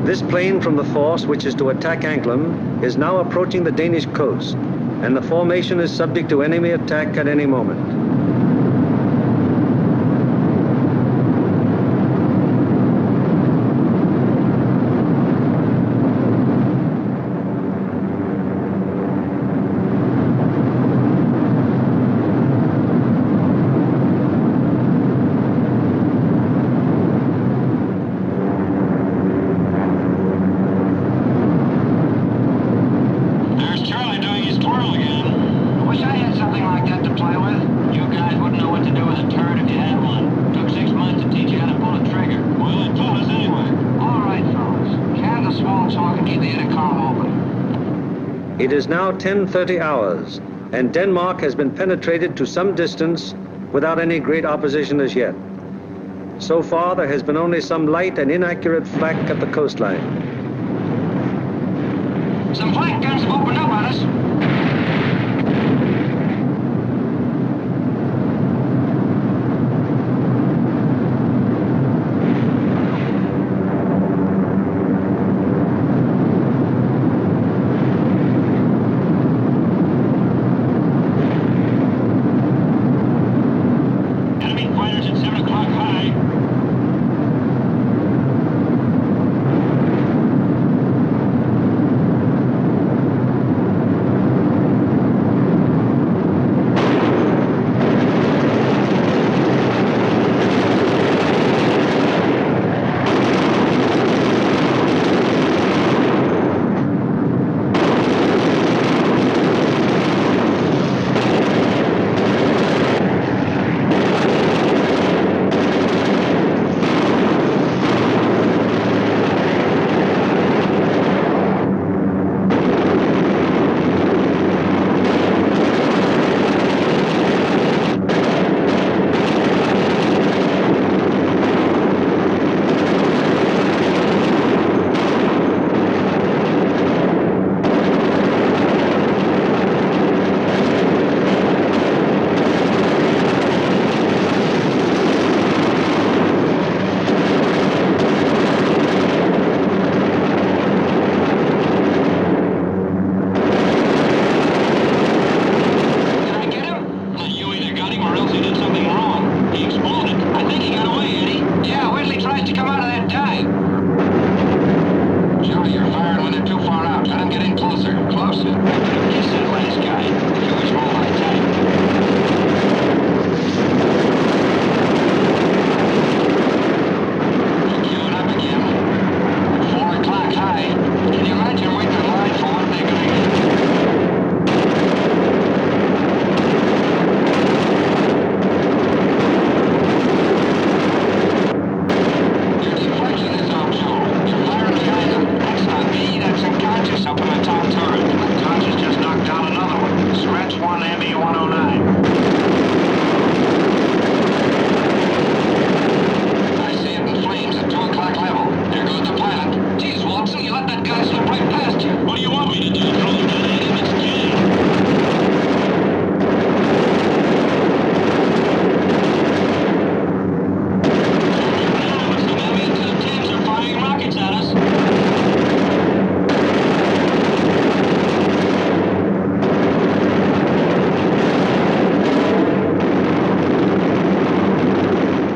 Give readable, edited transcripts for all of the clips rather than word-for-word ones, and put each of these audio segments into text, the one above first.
This plane from the force which is to attack Anklam is now approaching the Danish coast, and the formation is subject to enemy attack at any moment. It is now 10:30 hours, and Denmark has been penetrated to some distance without any great opposition as yet. So far, there has been only some light and inaccurate flak at the coastline. Some flank guns have opened up on us.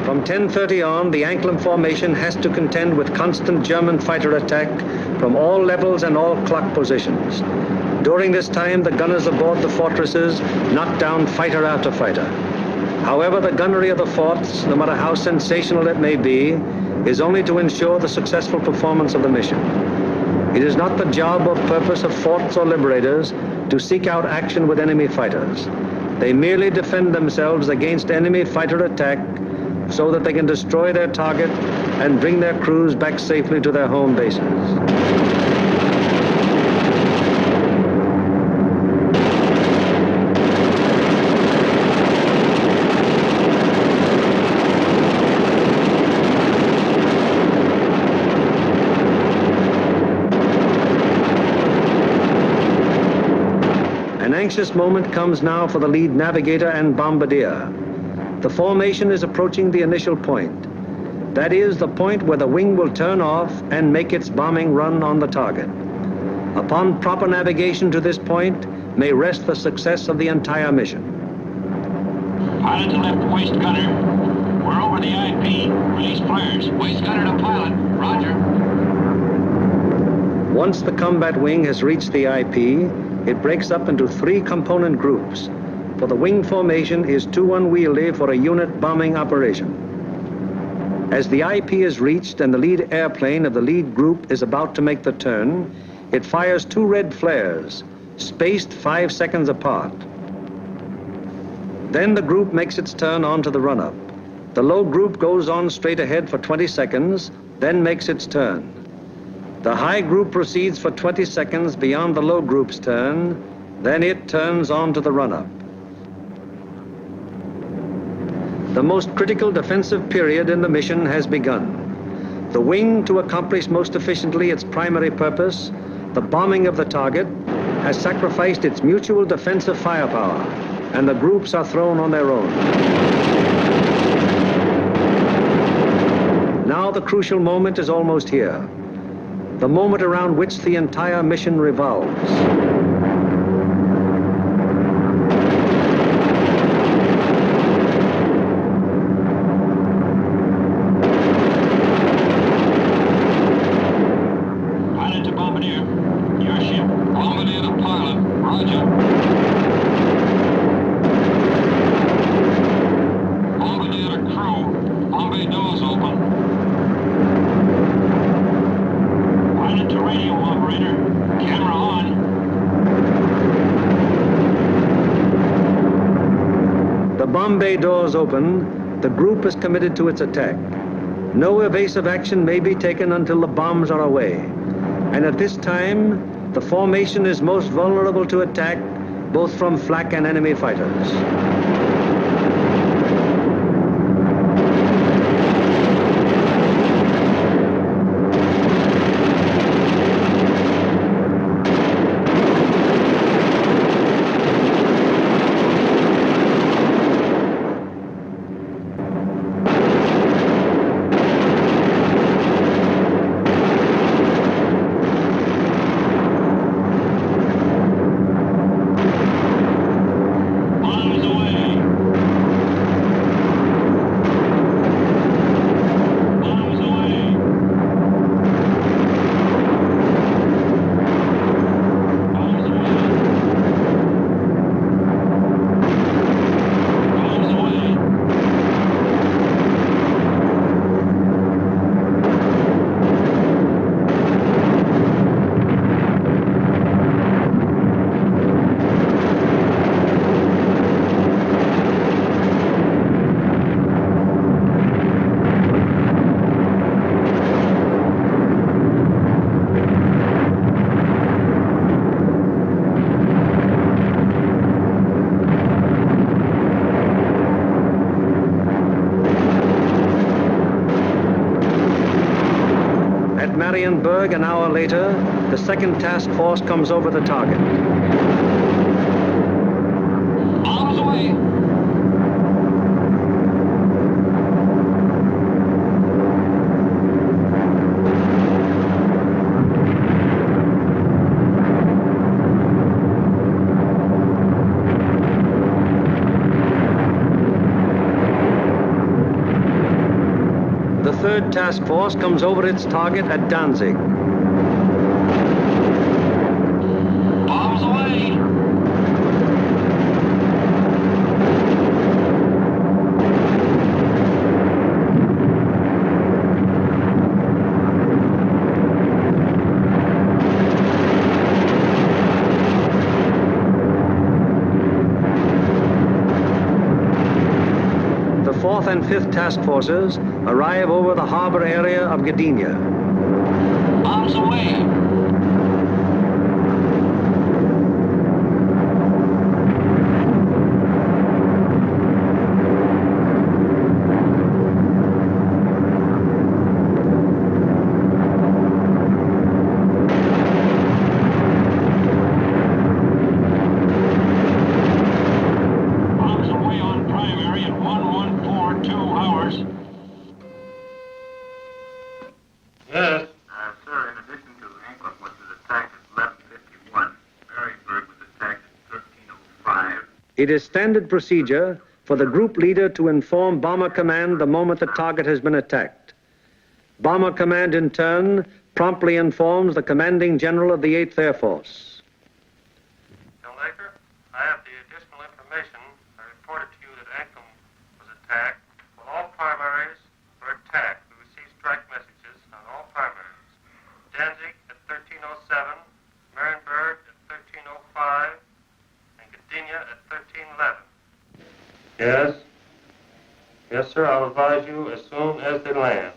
From 10:30 on, the Anklam formation has to contend with constant German fighter attack from all levels and all clock positions. During this time, the gunners aboard the fortresses knock down fighter after fighter. However, the gunnery of the forts, no matter how sensational it may be, is only to ensure the successful performance of the mission. It is not the job or purpose of forts or liberators to seek out action with enemy fighters. They merely defend themselves against enemy fighter attack so that they can destroy their target and bring their crews back safely to their home bases. An anxious moment comes now for the lead navigator and bombardier. The formation is approaching the initial point. That is the point where the wing will turn off and make its bombing run on the target. Upon proper navigation to this point may rest the success of the entire mission. Pilot to left waist gunner. We're over the IP. Release flares. Waist gunner to pilot. Roger. Once the combat wing has reached the IP, it breaks up into 3 component groups, for the wing formation is too unwieldy for a unit bombing operation. As the IP is reached and the lead airplane of the lead group is about to make the turn, it fires 2 red flares, spaced 5 seconds apart. Then the group makes its turn onto the run-up. The low group goes on straight ahead for 20 seconds, then makes its turn. The high group proceeds for 20 seconds beyond the low group's turn, then it turns on to the run-up. The most critical defensive period in the mission has begun. The wing, to accomplish most efficiently its primary purpose, the bombing of the target, has sacrificed its mutual defensive firepower, and the groups are thrown on their own. Now the crucial moment is almost here, the moment around which the entire mission revolves. Pilot to bombardier. Your ship. Bombardier to pilot. Roger. Bombardier to crew. Bomb bay doors open. Pilot to radio operator. Camera on. The bomb bay doors open, the group is committed to its attack. No evasive action may be taken until the bombs are away. And at this time, the formation is most vulnerable to attack, both from flak and enemy fighters. Bombs away. Bombs away. Bombs away. Bombs away. At Marienburg, an hour later, the second task force comes over the target. Bombs away. The third task force comes over its target at Danzig. Bombs away. The fourth and fifth task forces arrive over the harbor area of Gdynia. Bombs away. Bombs away on primary at 1142 hours. It is standard procedure for the group leader to inform Bomber Command the moment the target has been attacked. Bomber Command, in turn, promptly informs the commanding general of the 8th Air Force. General Aker, I have the additional information. I reported to you that Anklam was attacked. Well, all primaries were attacked. We received strike messages on all primaries. Danzig at 1307, Marienburg at 1305, and Gdynia at 1311. Yes? Yes, sir. I'll advise you as soon as they land.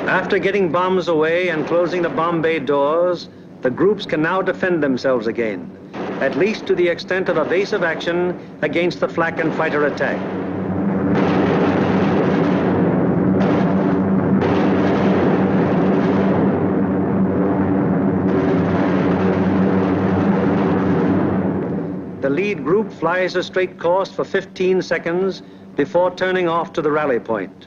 After getting bombs away and closing the bomb bay doors, the groups can now defend themselves again, at least to the extent of evasive action against the flak and fighter attack. The lead group flies a straight course for 15 seconds before turning off to the rally point.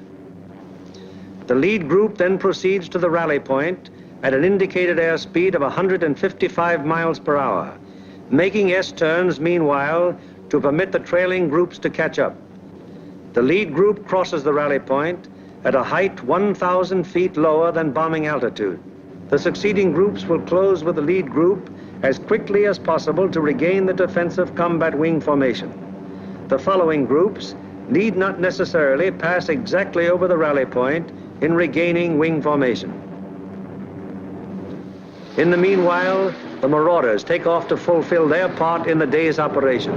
The lead group then proceeds to the rally point at an indicated airspeed of 155 miles per hour, making S-turns meanwhile to permit the trailing groups to catch up. The lead group crosses the rally point at a height 1,000 feet lower than bombing altitude. The succeeding groups will close with the lead group as quickly as possible to regain the defensive combat wing formation. The following groups need not necessarily pass exactly over the rally point in regaining wing formation. In the meanwhile, the marauders take off to fulfill their part in the day's operation.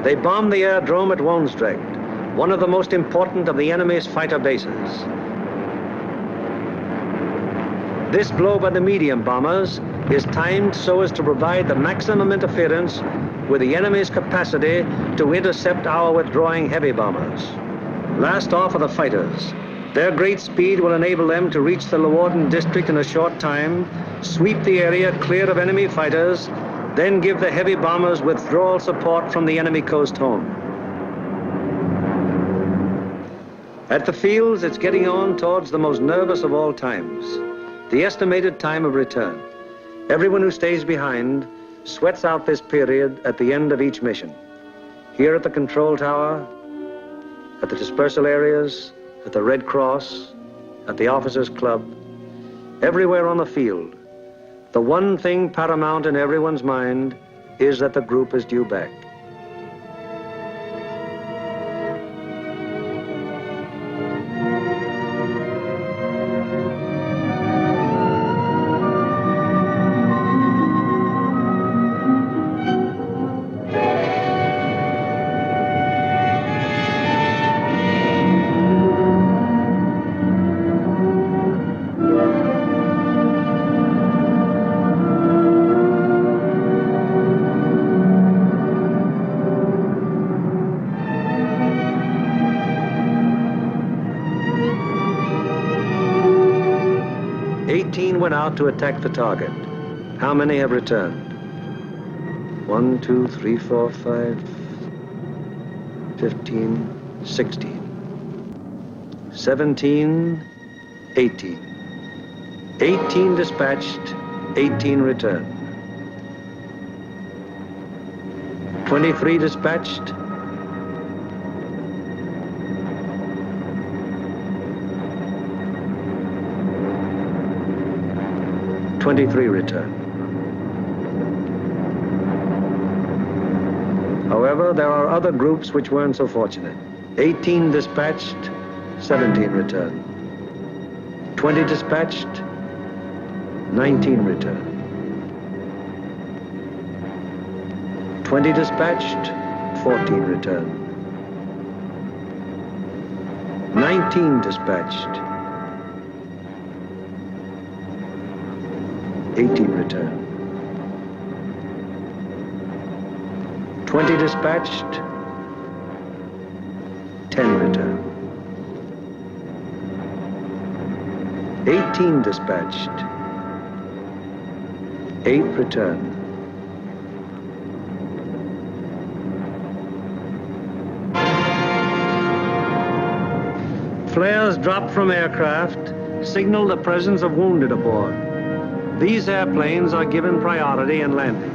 They bomb the aerodrome at Woensdrecht, one of the most important of the enemy's fighter bases. This blow by the medium bombers is timed so as to provide the maximum interference with the enemy's capacity to intercept our withdrawing heavy bombers. Last off are the fighters. Their great speed will enable them to reach the Leeuwarden district in a short time, sweep the area clear of enemy fighters, then give the heavy bombers withdrawal support from the enemy coast home. At the fields, it's getting on towards the most nervous of all times, the estimated time of return. Everyone who stays behind sweats out this period at the end of each mission. Here at the control tower, at the dispersal areas, at the Red Cross, at the officers' club, everywhere on the field, the one thing paramount in everyone's mind is that the group is due back. Went out to attack the target. How many have returned? 1, 2, 3, 4, 5, 15, 16, 17, 18. 18 dispatched, 18 returned. 23 dispatched, 23 returned. However, there are other groups which weren't so fortunate. 18 dispatched, 17 returned. 20 dispatched, 19 returned. 20 dispatched, 14 returned. 19 dispatched, 18 returned. 20 dispatched, 10 returned. 18 dispatched, 8 returned. Flares dropped from aircraft signal the presence of wounded aboard. These airplanes are given priority in landing.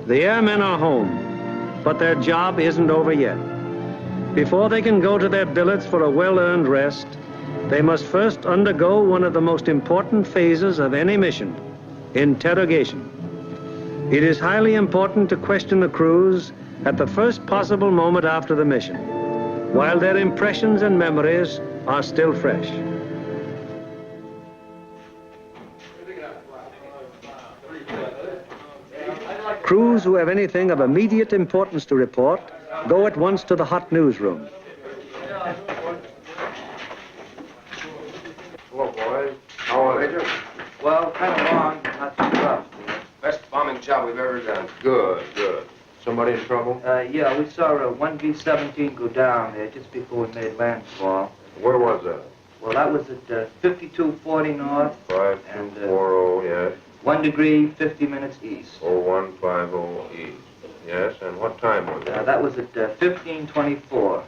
The airmen are home, but their job isn't over yet. Before they can go to their billets for a well-earned rest, they must first undergo one of the most important phases of any mission, interrogation. It is highly important to question the crews at the first possible moment after the mission, while their impressions and memories are still fresh. Crews who have anything of immediate importance to report go at once to the hot newsroom. Hello, boys. How are they? Well, kind of long, but not too rough. Best bombing job we've ever done. Good, good. Somebody in trouble? Yeah, we saw a 1B-17 go down there just before we made landfall. Where was that? Well, that was at 5240 north. 5240, yes. 1 degree, 50 minutes east. 0150 east. Yes, and what time was that? That was at 1524.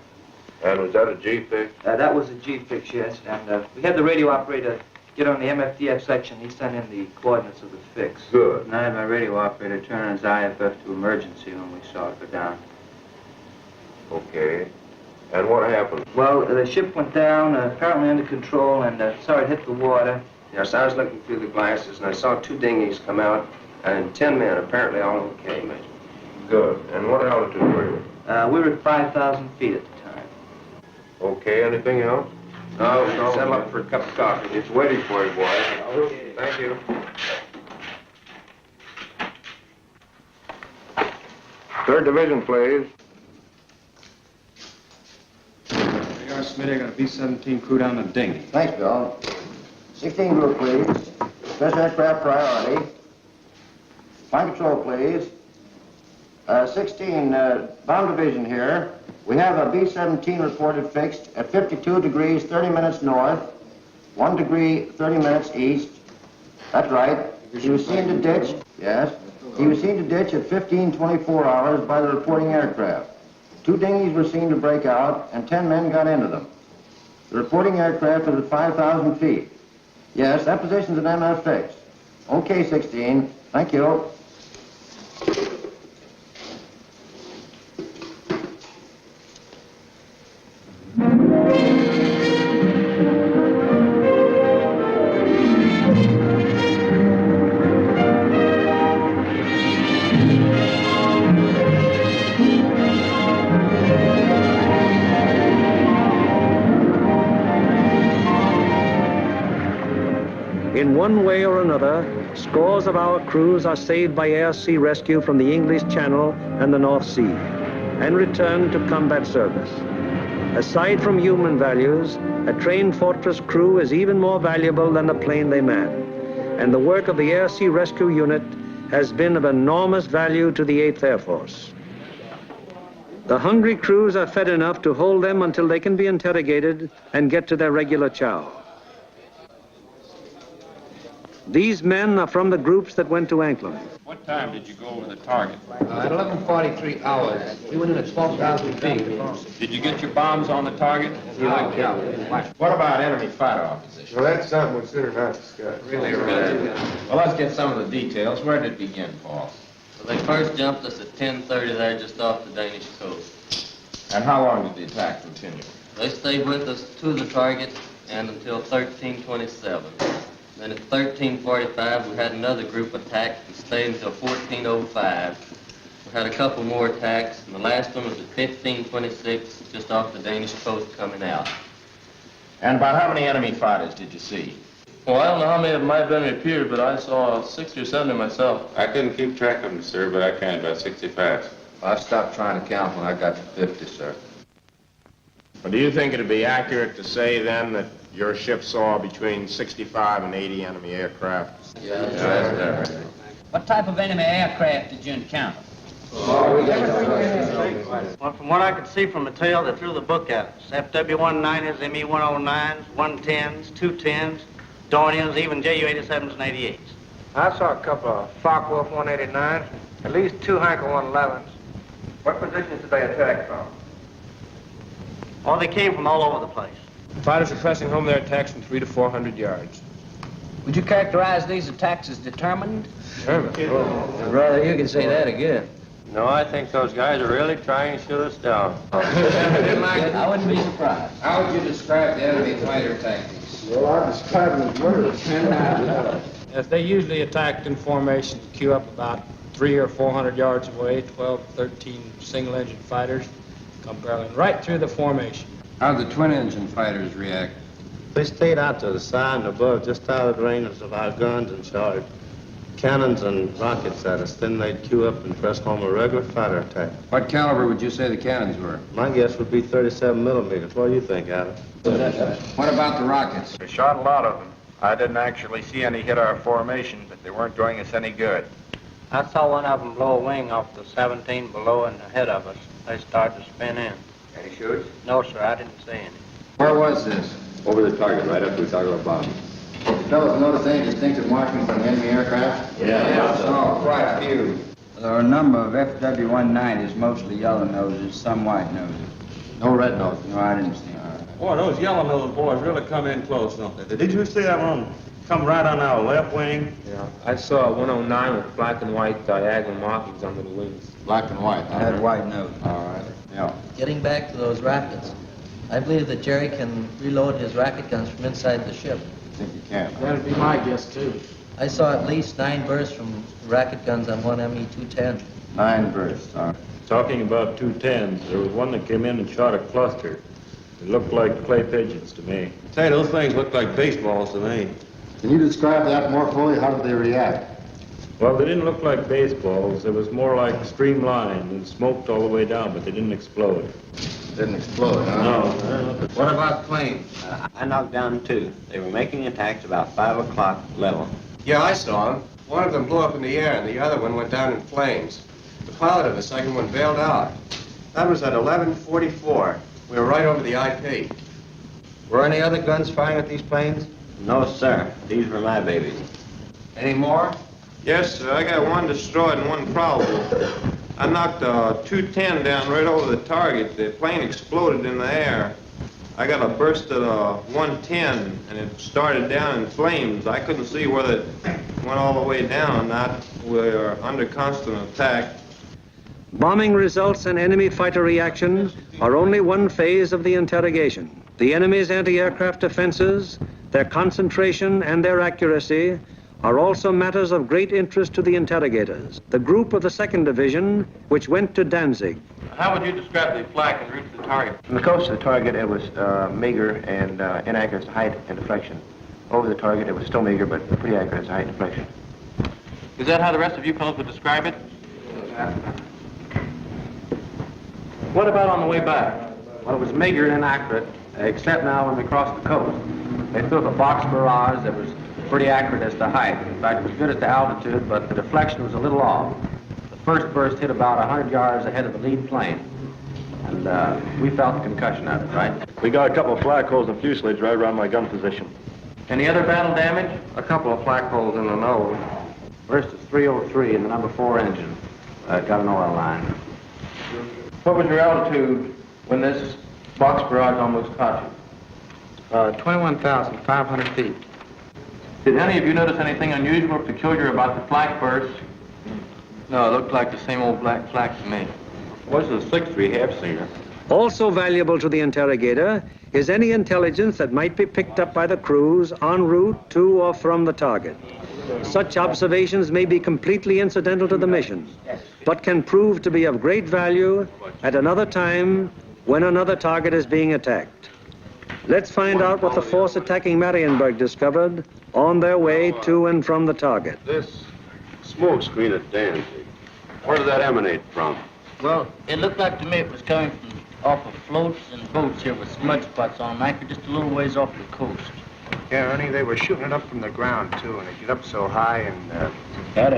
And was that a G-fix? That was a G-fix, yes. And we had the radio operator get on the MFDF section. He sent in the coordinates of the fix. Good. And I had my radio operator turn on his IFF to emergency when we saw it go down. Okay. And what happened? Well, the ship went down, apparently under control, and saw it hit the water. Yes, I was looking through the glasses, and I saw 2 dinghies come out, and 10 men, apparently all okay, Major. Good. And what altitude were you? We were at 5,000 feet at the time. Okay, anything else? No, settle up for a cup of coffee. It's waiting for you, boys. Thank you. Third Division, please. Smitty, I got a B-17 crew down the dinghy. Thanks, Bill. 16 group, please. Special aircraft priority. Flight control, please. 16, bomb division here. We have a B-17 reported fixed at 52 degrees, 30 minutes north, 1 degree, 30 minutes east. That's right. He was seen to ditch, yes. He was seen to ditch at 15:24 hours by the reporting aircraft. 2 dinghies were seen to break out, and 10 men got into them. The reporting aircraft is at 5,000 feet. Yes, that position's an MF fixed. Okay, 16. Thank you. In one way or another, scores of our crews are saved by air-sea rescue from the English Channel and the North Sea and returned to combat service. Aside from human values, a trained fortress crew is even more valuable than the plane they man. And the work of the air-sea rescue unit has been of enormous value to the 8th Air Force. The hungry crews are fed enough to hold them until they can be interrogated and get to their regular chow. These men are from the groups that went to Anklam. What time did you go over the target? At 11:43 hours. We went in at 12,000 feet. Did you get your bombs on the target? Yeah. What about enemy fighter opposition? Well, that's something we should not discuss. Really? Well, let's get some of the details. Where did it begin, Paul? Well, they first jumped us at 10:30 there just off the Danish coast. And how long did the attack continue? They stayed with us to the target and until 13:27. Then at 13:45, we had another group attack and stayed until 14:05. We had a couple more attacks, and the last one was at 15:26, just off the Danish coast coming out. And about how many enemy fighters did you see? Well, I don't know how many of them might have been repeated, but I saw 60 or 70 myself. I couldn't keep track of them, sir, but I counted about 65. I stopped trying to count when I got to 50, sir. Well, do you think it'd be accurate to say then that your ship saw between 65 and 80 enemy aircraft? Yeah, that's right. What type of enemy aircraft did you encounter? Well, from what I could see from the tail, they threw the book at us. FW-19s, ME-109s, 110s, 210s, Dorniers, even Ju-87s and 88s. I saw a couple of Focke-Wulf 189s, at least 2 Heinkel 111s. What positions did they attack from? Oh, they came from all over the place. Fighters are pressing home their attacks from 300 to 400 yards. Would you characterize these attacks as determined? Determined? Oh. Brother, you can say that again. No, I think those guys are really trying to shoot us down. I wouldn't be surprised. How would you describe the enemy fighter tactics? Well, I describe them as murderous. Yes, they usually attacked in formation to queue up about 300 or 400 yards away, 12, 13 single-engine fighters, come barreling right through the formation. How'd the twin-engine fighters react? They stayed out to the side and above, just out of the range of our guns and shot cannons and rockets at us. Then they'd queue up and press home a regular fighter attack. What caliber would you say the cannons were? My guess would be 37 millimeters. What do you think, Adam? What about the rockets? We shot a lot of them. I didn't actually see any hit our formation, but they weren't doing us any good. I saw one of them blow a wing off the 17 below and ahead of us. They started to spin in. Any shoots? No, sir, I didn't see any. Where was this? Over the target, right after we talked about bombs. Fellas, notice any distinctive markings on the enemy aircraft? Yeah. Oh, quite a few. There are a number of FW-190s, mostly yellow noses, some white noses. No red nose. No, I didn't see any. Boy, those yellow-nosed boys really come in close, don't they? Did you see that one come right on our left wing? Yeah, I saw a 109 with black and white diagonal markings under the wings. Black and white. I had white nose. All right. Yeah. Getting back to those rockets, I believe that Jerry can reload his rocket guns from inside the ship. I think you can. That'd be my guess, too. I saw at least 9 bursts from rocket guns on one ME-210. 9 bursts. All right. Talking about 210s, there was one that came in and shot a cluster. It looked like clay pigeons to me. Say, those things look like baseballs to me. Can you describe that more fully? How did they react? Well, they didn't look like baseballs. It was more like streamlined and smoked all the way down, but they didn't explode. Didn't explode, huh? No. What about planes? I knocked down 2. They were making attacks about 5 o'clock level. Yeah, I saw them. One of them blew up in the air, and the other one went down in flames. The pilot of the second one bailed out. That was at 11:44. We were right over the IP. Were any other guns firing at these planes? No, sir. These were my babies. Any more? Yes, sir. I got one destroyed and one probable. I knocked a 210 down right over the target. The plane exploded in the air. I got a burst at a 110, and it started down in flames. I couldn't see whether it went all the way down or not. We were under constant attack. Bombing results and enemy fighter reaction are only one phase of the interrogation. The enemy's anti-aircraft defenses, their concentration and their accuracy are also matters of great interest to the interrogators. The group of the 2nd Division, which went to Danzig. How would you describe the flak en route to the target? From the coast to the target, it was meager and inaccurate as to height and deflection. Over the target, it was still meager, but pretty accurate as to height and deflection. Is that how the rest of you fellows would describe it? What about on the way back? Well, it was meager and inaccurate, except now when we crossed the coast. They threw up a box barrage that was pretty accurate as to height. In fact, it was good as to altitude, but the deflection was a little off. The first burst hit about 100 yards ahead of the lead plane, and we felt the concussion of it, right? We got a couple of flak holes in the fuselage right around my gun position. Any other battle damage? A couple of flak holes in the nose. First is 303 in the number 4 engine. Got an oil line. What was your altitude when this box barrage almost caught you? 21,500 feet. Did any of you notice anything unusual or peculiar about the flak burst? No, it looked like the same old black flak to me. What's the 6th we have seen her? Also valuable to the interrogator is any intelligence that might be picked up by the crews en route to or from the target. Such observations may be completely incidental to the mission, but can prove to be of great value at another time when another target is being attacked. Let's find out what the force attacking Marienburg discovered on their way to and from the target. This smoke screen at Danzig, where did that emanate from? Well, it looked like to me it was coming from off of floats and boats here with smudge spots on them, anchored just a little ways off the coast. Yeah, Ernie, they were shooting it up from the ground, too, and it get up so high and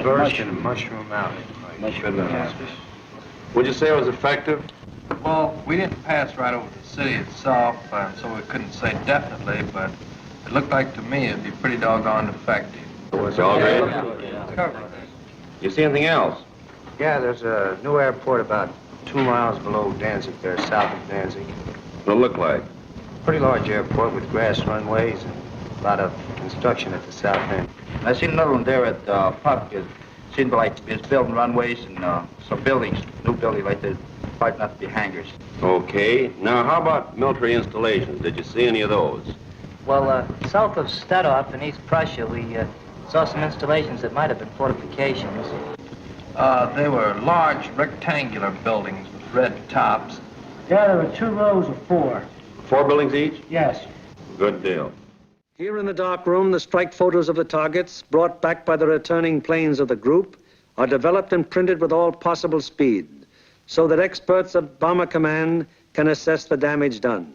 burst and mushroom out. Would you say it was effective? Well, we didn't pass right over the city itself, so we couldn't say definitely, but it looked like to me it'd be pretty doggone effective. It's all right. You see anything else? Yeah, there's a new airport about 2 miles below Danzig there, south of Danzig. What'd it look like? Pretty large airport with grass runways and a lot of construction at the south end. I seen another one there at Puck. It seemed like it's building runways and some buildings, new buildings like they're quite not to be hangars. Okay. Now, how about military installations? Did you see any of those? Well, south of Stadtdorf in East Prussia, we saw some installations that might have been fortifications. They were large rectangular buildings with red tops. Yeah, there were 2 rows of 4. 4 buildings each? Yes. Good deal. Here in the dark room, the strike photos of the targets brought back by the returning planes of the group are developed and printed with all possible speed so that experts of Bomber Command can assess the damage done.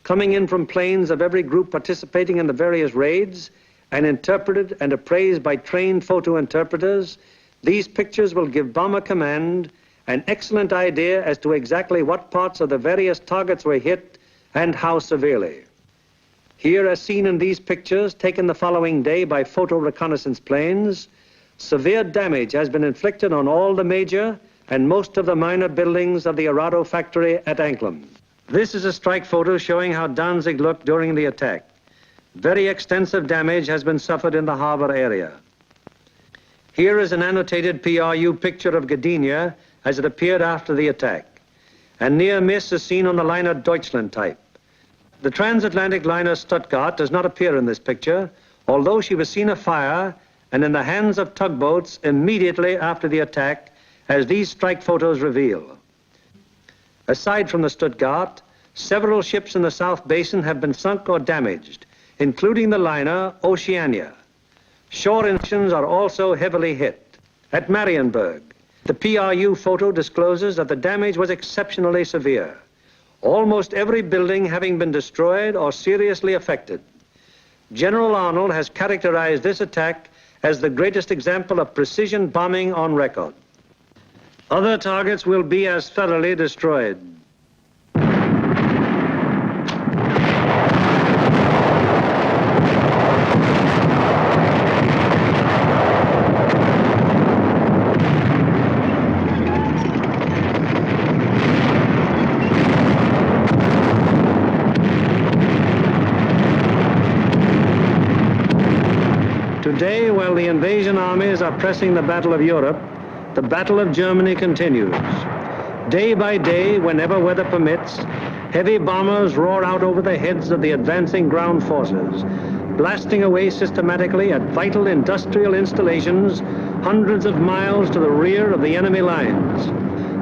Coming in from planes of every group participating in the various raids and interpreted and appraised by trained photo interpreters, these pictures will give Bomber Command an excellent idea as to exactly what parts of the various targets were hit and how severely. Here, as seen in these pictures taken the following day by photo reconnaissance planes, severe damage has been inflicted on all the major and most of the minor buildings of the Arado factory at Anklam. This is a strike photo showing how Danzig looked during the attack. Very extensive damage has been suffered in the harbor area. Here is an annotated PRU picture of Gdynia as it appeared after the attack. And near miss is seen on the liner Deutschland type. The transatlantic liner Stuttgart does not appear in this picture, although she was seen afire and in the hands of tugboats immediately after the attack, as these strike photos reveal. Aside from the Stuttgart, several ships in the South Basin have been sunk or damaged, including the liner Oceania. Shore engines are also heavily hit. At Marienburg, the PRU photo discloses that the damage was exceptionally severe, almost every building having been destroyed or seriously affected. General Arnold has characterized this attack as the greatest example of precision bombing on record. Other targets will be as thoroughly destroyed. Today, while the invasion armies are pressing the Battle of Europe, the Battle of Germany continues. Day by day, whenever weather permits, heavy bombers roar out over the heads of the advancing ground forces, blasting away systematically at vital industrial installations hundreds of miles to the rear of the enemy lines.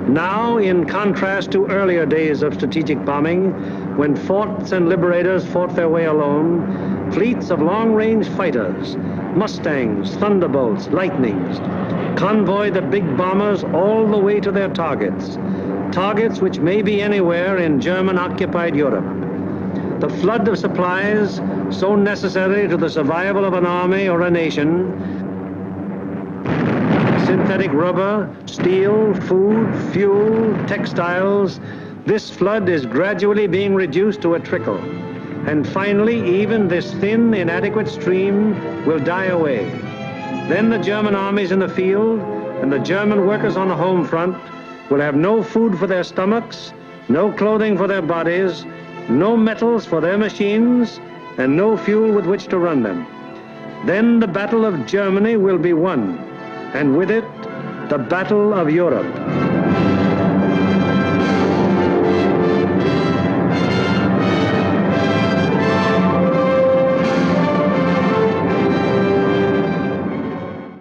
Now, in contrast to earlier days of strategic bombing, when forts and liberators fought their way alone, fleets of long-range fighters, Mustangs, Thunderbolts, Lightnings, convoy the big bombers all the way to their targets, targets which may be anywhere in German-occupied Europe. The flood of supplies, so necessary to the survival of an army or a nation, synthetic rubber, steel, food, fuel, textiles, this flood is gradually being reduced to a trickle. And finally, even this thin, inadequate stream will die away. Then the German armies in the field and the German workers on the home front will have no food for their stomachs, no clothing for their bodies, no metals for their machines, and no fuel with which to run them. Then the Battle of Germany will be won, and with it, the Battle of Europe.